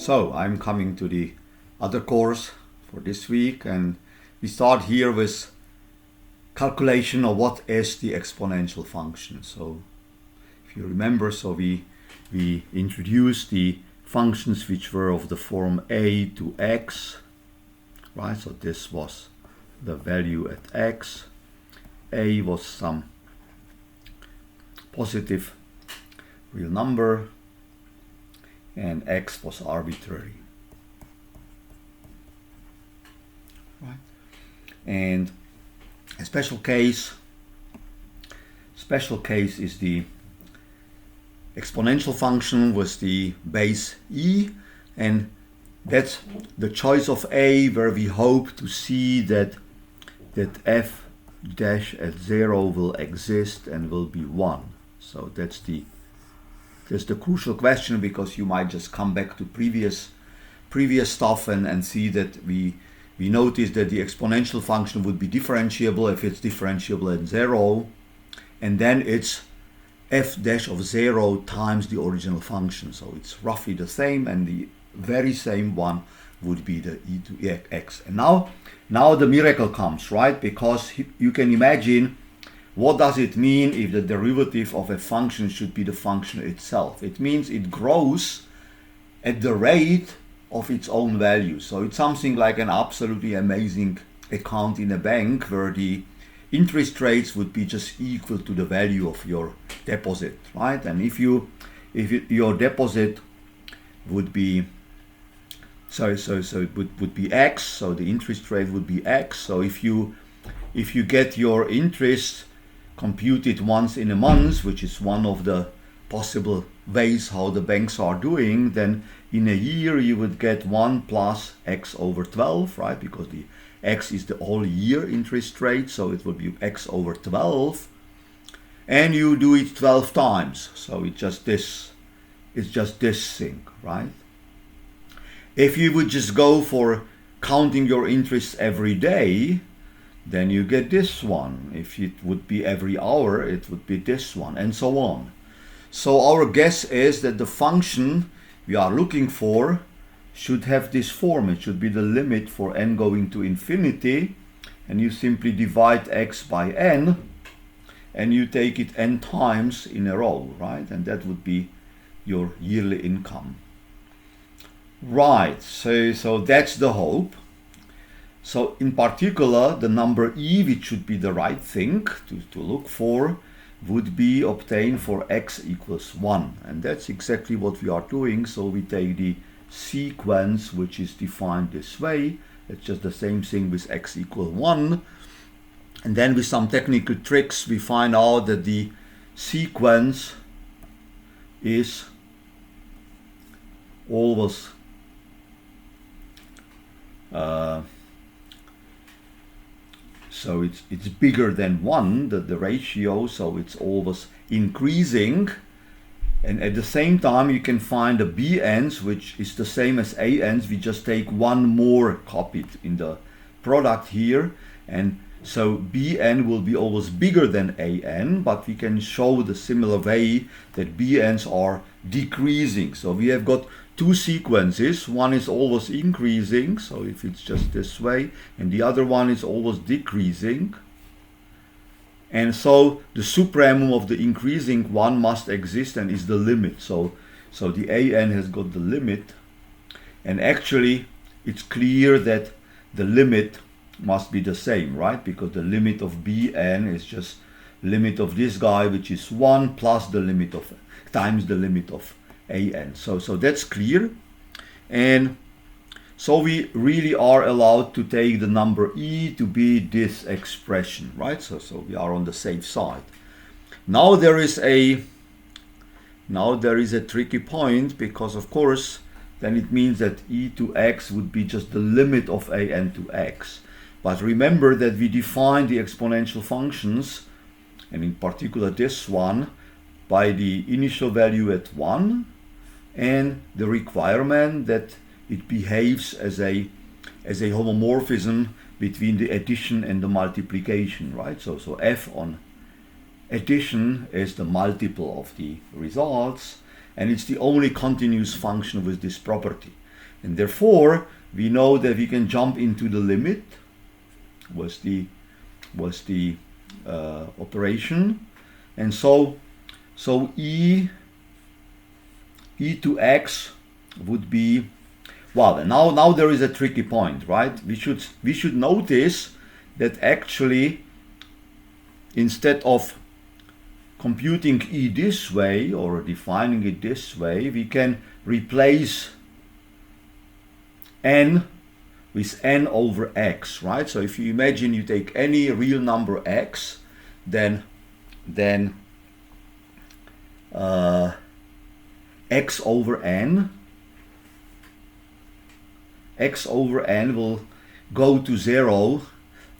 So I'm coming to the other course for this week, and we start here with calculation of what is the exponential function. So if you remember, so we introduced the functions which were of the form a to x, right? So this was the value at x, a was some positive real number, and x was arbitrary, right? And a special case is the exponential function with the base e, and that's the choice of a where we hope to see that f dash at 0 will exist and will be 1. So that's the crucial question, because you might just come back to previous stuff and see that we notice that the exponential function would be differentiable if it's differentiable at 0, and then it's f dash of 0 times the original function. So it's roughly the same, and the very same one would be the e to x. And now the miracle comes, right? Because you can imagine, what does it mean if the derivative of a function should be the function itself? It means it grows at the rate of its own value. So it's something like an absolutely amazing account in a bank where the interest rates would be just equal to the value of your deposit, right? And if your deposit would be it would be x, so the interest rate would be x. So if you get your interest computed once in a month, which is one of the possible ways how the banks are doing, then in a year you would get 1 plus x over 12, right? Because the x is the whole year interest rate, so it would be x over 12, and you do it 12 times. So it's just this thing, right? If you would just go for counting your interest every day, then you get this one. If it would be every hour, it would be this one, and so on. So our guess is that the function we are looking for should have this form. It should be the limit for n going to infinity, and you simply divide x by n, and you take it n times in a row, right? And that would be your yearly income. Right, so that's the hope. So in particular, the number e, which should be the right thing to look for, would be obtained for x equals 1. And that's exactly what we are doing. So we take the sequence, which is defined this way. It's just the same thing with x equals 1. And then with some technical tricks, we find out that the sequence is always so it's bigger than 1, the ratio, so it's always increasing. And at the same time you can find the bn's, which is the same as an's. We just take one more copied in the product here, and so bn will be always bigger than an, but we can show the similar way that bn's are decreasing. So we have got two sequences. One is always increasing, so if it's just this way, and the other one is always decreasing. And so the supremum of the increasing one must exist and is the limit. So the an has got the limit, and actually it's clear that the limit must be the same, right? Because the limit of bn is just limit of this guy, which is 1, plus the limit of times the limit of an. So that's clear. And so we really are allowed to take the number e to be this expression, right? So we are on the safe side. Now there is a tricky point, because of course then it means that e to x would be just the limit of an to x. But remember that we define the exponential functions, and in particular this one, by the initial value at 1 and the requirement that it behaves as a homomorphism between the addition and the multiplication, right? So f on addition is the multiple of the results, and it's the only continuous function with this property. And therefore we know that we can jump into the limit was the operation, and so e to x would be, well, now there is a tricky point, right? We should notice that actually instead of computing e this way or defining it this way, we can replace n with n over x, right? So if you imagine you take any real number x, then x over n will go to 0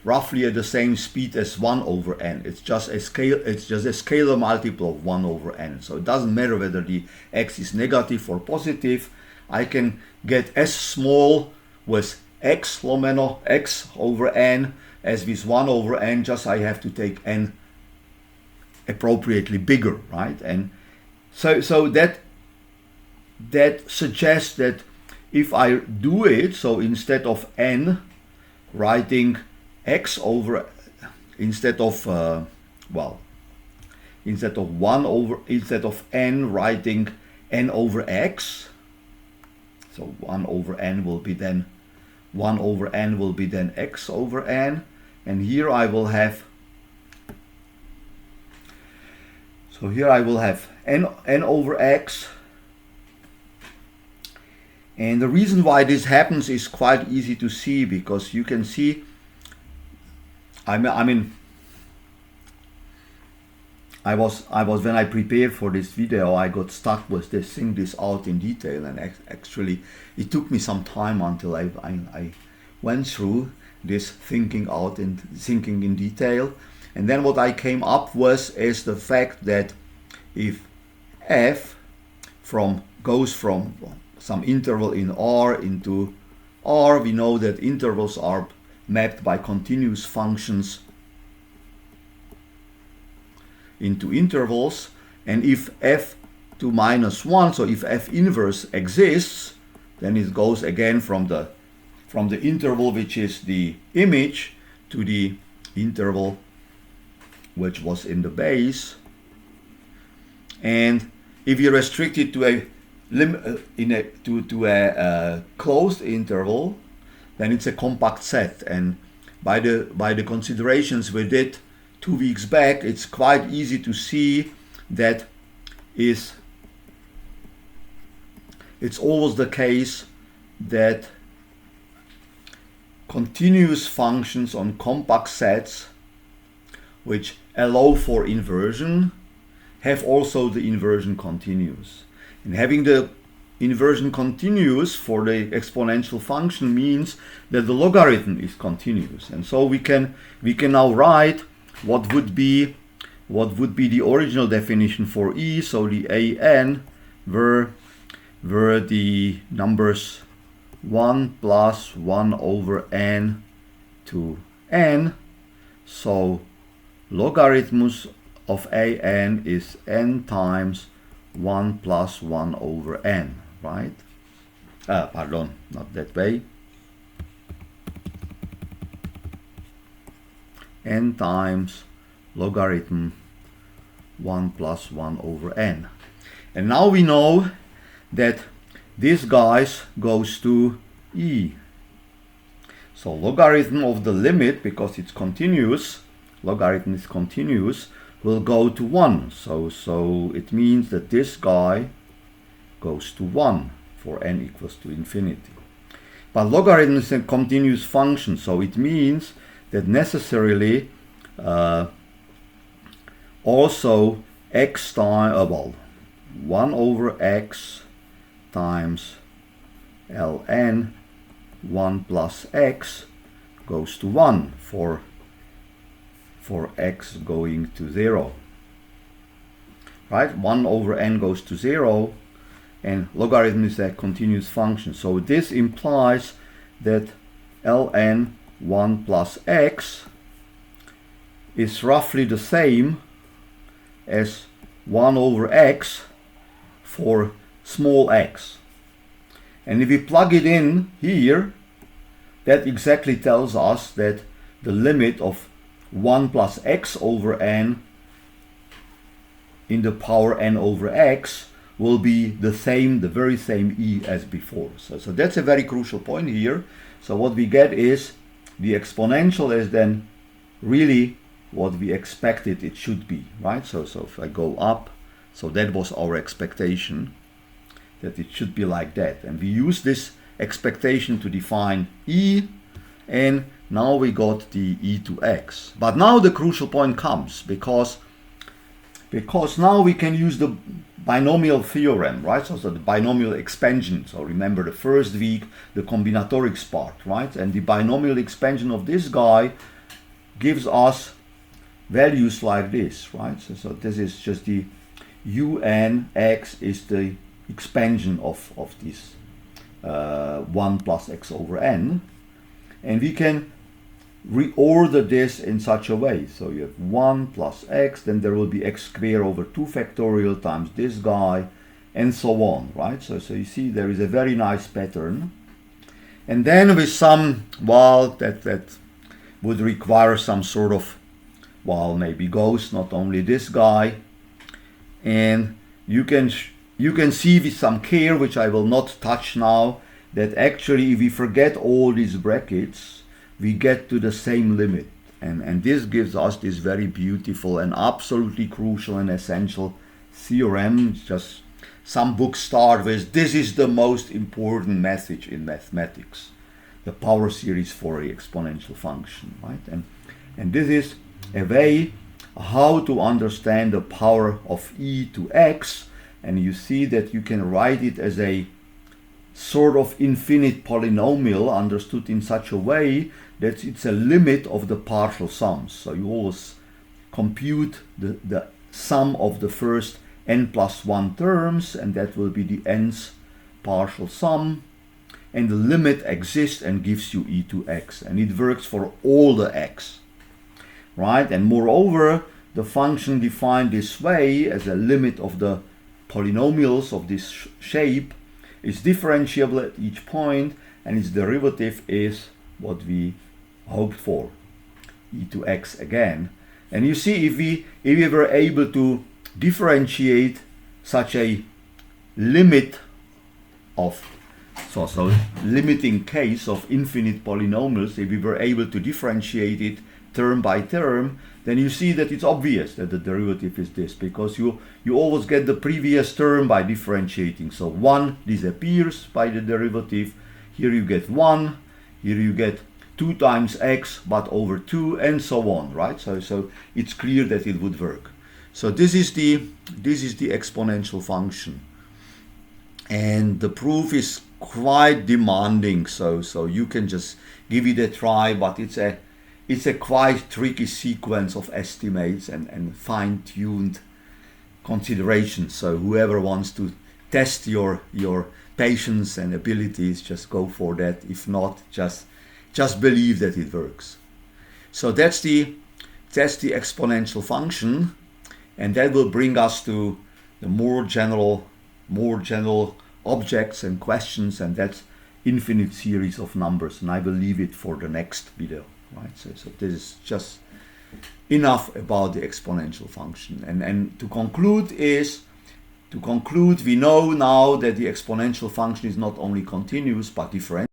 roughly at the same speed as 1 over n. It's just a scalar multiple of 1 over n. So it doesn't matter whether the x is negative or positive. I can get as small with x lomeno x over n as with 1 over n, just I have to take n appropriately bigger, right? And so that suggests that if I do it, so instead of n writing x over, instead of n writing n over x, so 1 over n will be then x over n, and here I will have, so here I will have n over x. And the reason why this happens is quite easy to see, because you can see, I was when I prepared for this video, I got stuck with thinking this out in detail, and actually it took me some time until I went through this thinking out and thinking in detail. And then what I came up with is the fact that if f goes from some interval in R into R, we know that intervals are mapped by continuous functions into intervals, and if f to minus 1, so if f inverse exists, then it goes again from the interval which is the image to the interval which was in the base. And if you restrict it to a closed interval, then it's a compact set. And by the considerations we did 2 weeks back, it's quite easy to see that it's always the case that continuous functions on compact sets which allow for inversion have also the inversion continuous. And having the inversion continuous for the exponential function means that the logarithm is continuous. And so we can now write what would be the original definition for e. So the an were the numbers 1 plus 1 over n to n. So logarithmus of an is n times 1 plus 1 over n, right? Pardon, not that way. N times logarithm 1 plus 1 over n. And now we know that this guys goes to e. So logarithm of the limit, because it's continuous, logarithm is continuous, will go to 1. So it means that this guy goes to 1 for n equals to infinity. But logarithm is a continuous function, so it means that necessarily also x times 1 over x times ln 1 plus x goes to 1 for x going to 0, right? 1 over n goes to 0, and logarithm is a continuous function. So this implies that ln 1 plus x is roughly the same as 1 over x for small x. And if we plug it in here, that exactly tells us that the limit of 1 plus x over n in the power n over x will be the same, the very same e as before. So that's a very crucial point here. So what we get is the exponential is then really what we expected it should be, right? So if I go up, so that was our expectation, that it should be like that. And we use this expectation to define e, and now we got the e to x. But now the crucial point comes, because now we can use the binomial theorem, right? So the binomial expansion. So remember the first week, the combinatorics part, right? And the binomial expansion of this guy gives us values like this, right? So this is just the un x is the expansion of this 1 plus x over n. And we can reorder this in such a way. So you have 1 plus x, then there will be x squared over 2 factorial times this guy, and so on, right? So you see there is a very nice pattern. And then with some, well, that would require some sort of, well, maybe ghost, not only this guy. And you can see with some care, which I will not touch now, that actually if we forget all these brackets, we get to the same limit. And this gives us this very beautiful and absolutely crucial and essential theorem. Just some books start with, this is the most important message in mathematics, the power series for the exponential function, right? And this is a way how to understand the power of e to x. And you see that you can write it as a sort of infinite polynomial, understood in such a way that it's a limit of the partial sums. So you always compute the sum of the first n plus 1 terms, and that will be the nth partial sum, and the limit exists and gives you e to x, and it works for all the x, right? And moreover, the function defined this way as a limit of the polynomials of this shape is differentiable at each point, and its derivative is what we hoped for, e to x again. And you see, if we were able to differentiate such a limit of, so limiting case of infinite polynomials, if we were able to differentiate it term by term, then you see that it's obvious that the derivative is this, because you always get the previous term by differentiating. So 1 disappears by the derivative. Here you get 1. Here you get 2 times x, but over 2, and so on, right? So it's clear that it would work. So this is the exponential function, and the proof is quite demanding. So you can just give it a try, but it's a quite tricky sequence of estimates and fine-tuned considerations. So whoever wants to test your patience and abilities, just go for that. If not, just believe that it works. So that's the exponential function, and that will bring us to the more general objects and questions, and that's infinite series of numbers. And I will leave it for the next video. Right, so this is just enough about the exponential function. And to conclude, we know now that the exponential function is not only continuous but differentiable.